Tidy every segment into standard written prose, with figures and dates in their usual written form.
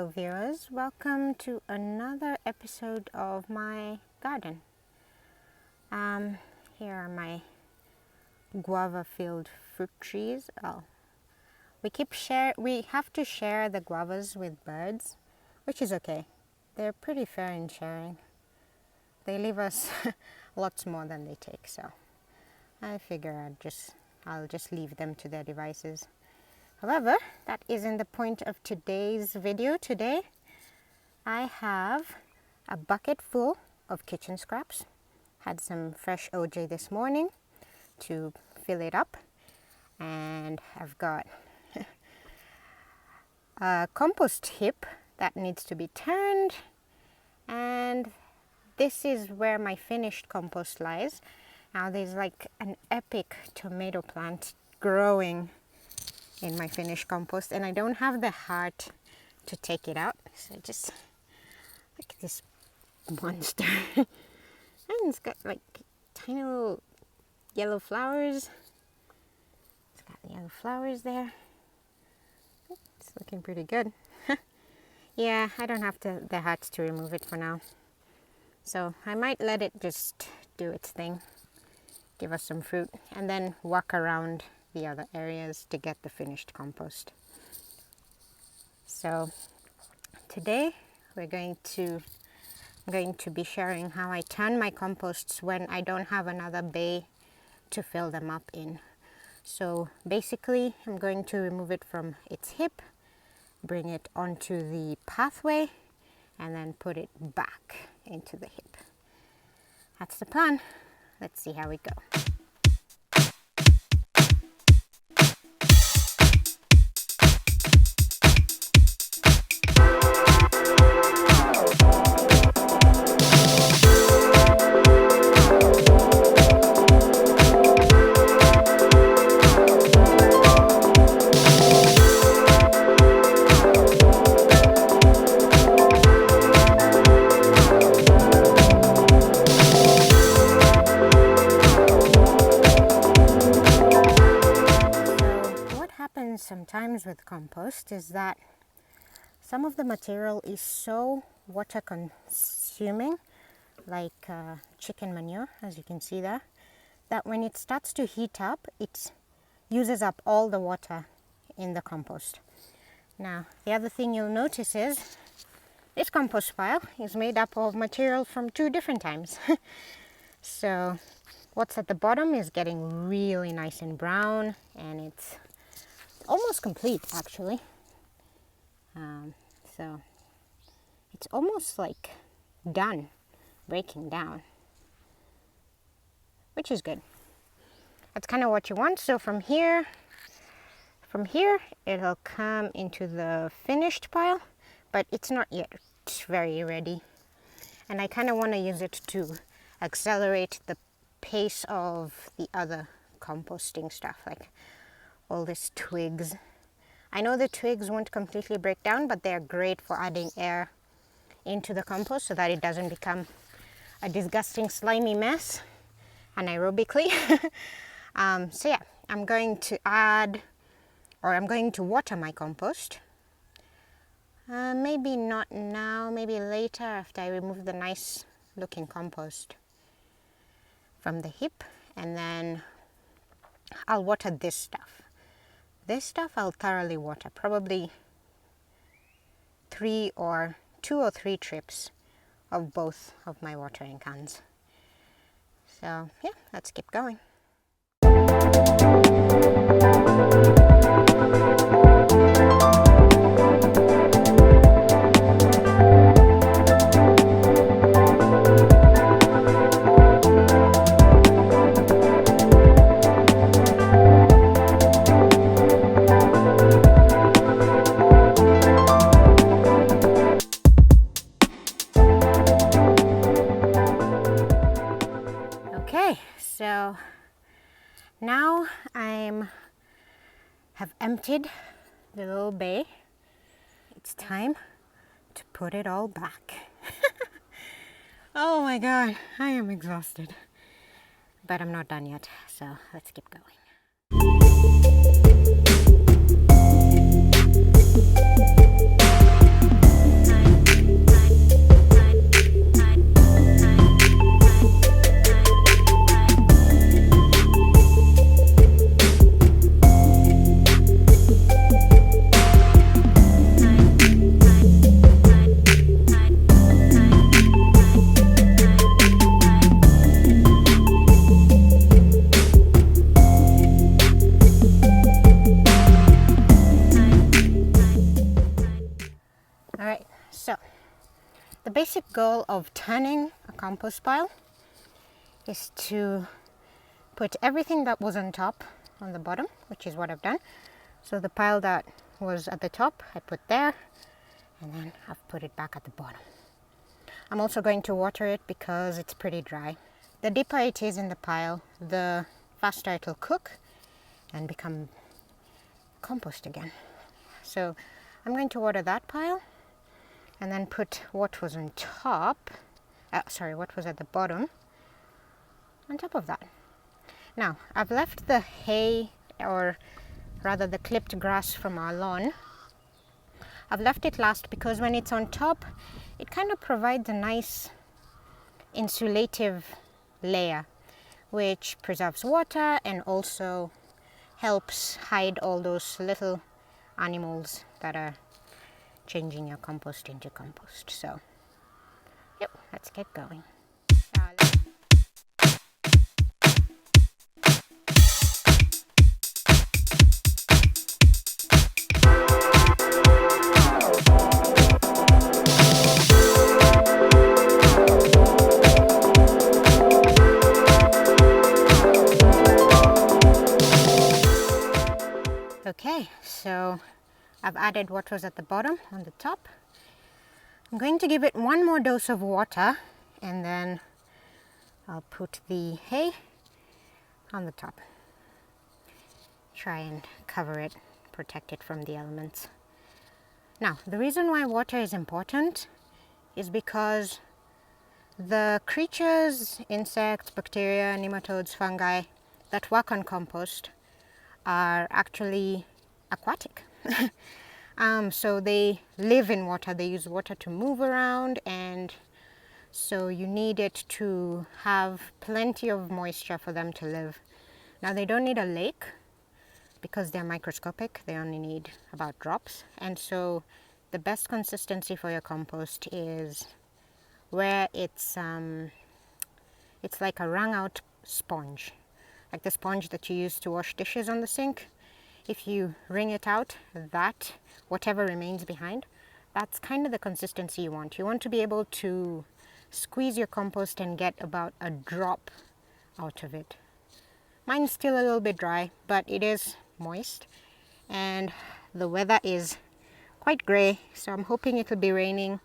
Hello viewers, welcome to another episode of my garden. Here are my guava filled fruit trees. We have to share the guavas with birds, which is okay. They're pretty fair in sharing. They leave us lots more than they take, so I figure I'll just leave them to their devices. However, that isn't the point of today's video. Today, I have a bucket full of kitchen scraps. Had some fresh OJ this morning to fill it up. And I've got a compost heap that needs to be turned. And this is where my finished compost lies. Now there's like an epic tomato plant growing in my finished compost, and I don't have the heart to take it out, so just look at this monster. And it's got like tiny little yellow flowers. It's got yellow flowers there. It's looking pretty good. Yeah, I don't have the heart to remove it for now, so I might let it just do its thing, give us some fruit, and then walk around the other areas to get the finished compost. So today I'm going to be sharing how I turn my composts when I don't have another bay to fill them up in. So basically I'm going to remove it from its hip, bring it onto the pathway, and then put it back into the hip. That's the plan. Let's see how we go. Sometimes with compost is that some of the material is so water consuming, like chicken manure, as you can see there, that when it starts to heat up, it uses up all the water in the compost. Now, the other thing you'll notice is this compost pile is made up of material from 2 different times. So what's at the bottom is getting really nice and brown, and it's almost complete actually. So it's almost like done breaking down, which is good. That's kind of what you want. So from here it'll come into the finished pile, but it's not yet very ready, and I kind of want to use it to accelerate the pace of the other composting stuff, like all these twigs. I know the twigs won't completely break down, but they're great for adding air into the compost so that it doesn't become a disgusting slimy mess anaerobically. So yeah, I'm going to water my compost. Maybe not now, maybe later after I remove the nice looking compost from the heap, and then I'll water this stuff. This stuff I'll thoroughly water, probably 2 or 3 trips of both of my watering cans. So yeah, let's keep going. So now have emptied the little bay. It's time to put it all back. Oh my god, I am exhausted. But I'm not done yet, so let's keep going. Alright, so the basic goal of turning a compost pile is to put everything that was on top on the bottom, which is what I've done. So the pile that was at the top, I put there, and then I've put it back at the bottom. I'm also going to water it because it's pretty dry. The deeper it is in the pile, the faster it will cook and become compost again. So I'm going to water that pile and then put what was on top, what was at the bottom on top of that. Now, I've left the hay, or rather the clipped grass from our lawn. I've left it last because when it's on top, it kind of provides a nice insulative layer, which preserves water and also helps hide all those little animals that are changing your compost into compost. So, yep, let's get going. Okay, so I've added what was at the bottom on the top. I'm going to give it one more dose of water and then I'll put the hay on the top. Try and cover it, protect it from the elements. Now, the reason why water is important is because the creatures, insects, bacteria, nematodes, fungi that work on compost are actually aquatic. So they live in water, they use water to move around, and so you need it to have plenty of moisture for them to live. Now, they don't need a lake because they're microscopic, they only need about drops, and so the best consistency for your compost is where it's like a wrung out sponge, like the sponge that you use to wash dishes on the sink. If you wring it out, that whatever remains behind, that's kind of the consistency you want. You want to be able to squeeze your compost and get about a drop out of it. Mine's still a little bit dry, but it is moist, and the weather is quite gray, so I'm hoping it'll be raining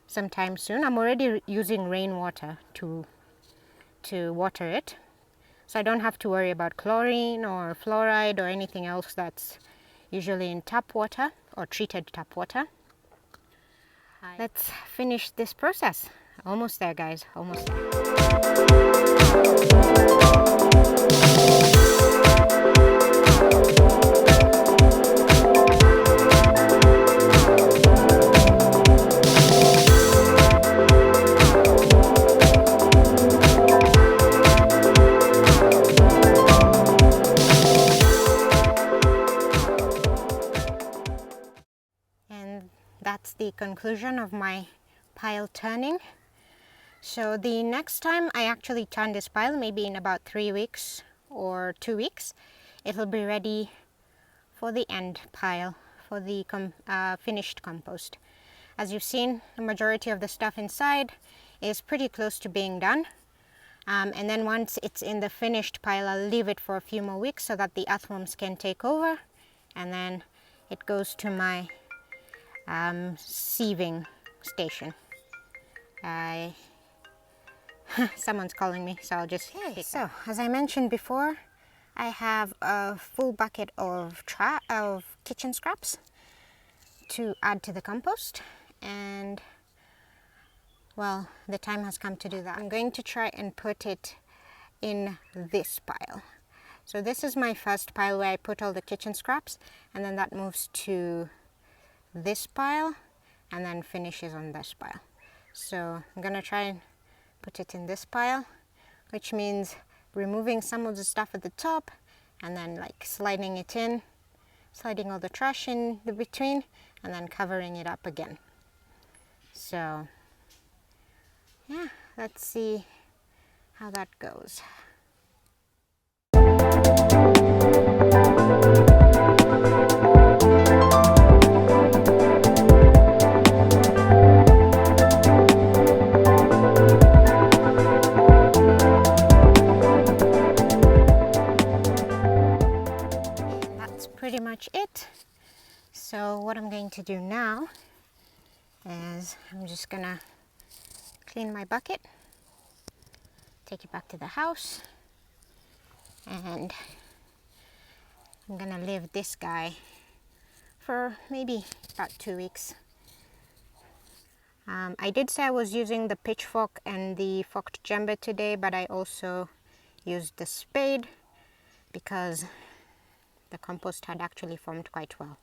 sometime soon. I'm already using rainwater to water it, so I don't have to worry about chlorine or fluoride or anything else that's usually in tap water or treated tap water. Let's finish this process. Almost there, guys, almost there. That's the conclusion of my pile turning. So the next time I actually turn this pile, maybe in about 3 weeks or 2 weeks, it'll be ready for the end pile, for the finished compost. As you've seen, the majority of the stuff inside is pretty close to being done. And then once it's in the finished pile, I'll leave it for a few more weeks so that the earthworms can take over, and then it goes to my sieving station. Someone's calling me, so I'll just take that. So, as I mentioned before, I have a full bucket of kitchen scraps to add to the compost, and well, the time has come to do that. I'm going to try and put it in this pile. So this is my first pile where I put all the kitchen scraps, and then that moves to this pile and then finishes on this pile. So I'm gonna try and put it in this pile, which means removing some of the stuff at the top and then like sliding it in, sliding all the trash in the between, and then covering it up again. So yeah, let's see how that goes. do now is I'm just gonna clean my bucket, take it back to the house, and I'm gonna leave this guy for maybe about 2 weeks. I did say I was using the pitchfork and the forked djembe today, but I also used the spade because the compost had actually formed quite well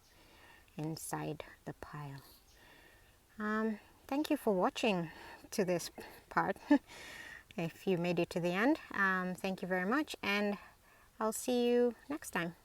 inside the pile. Thank you for watching to this part. If you made it to the end, thank you very much, and I'll see you next time.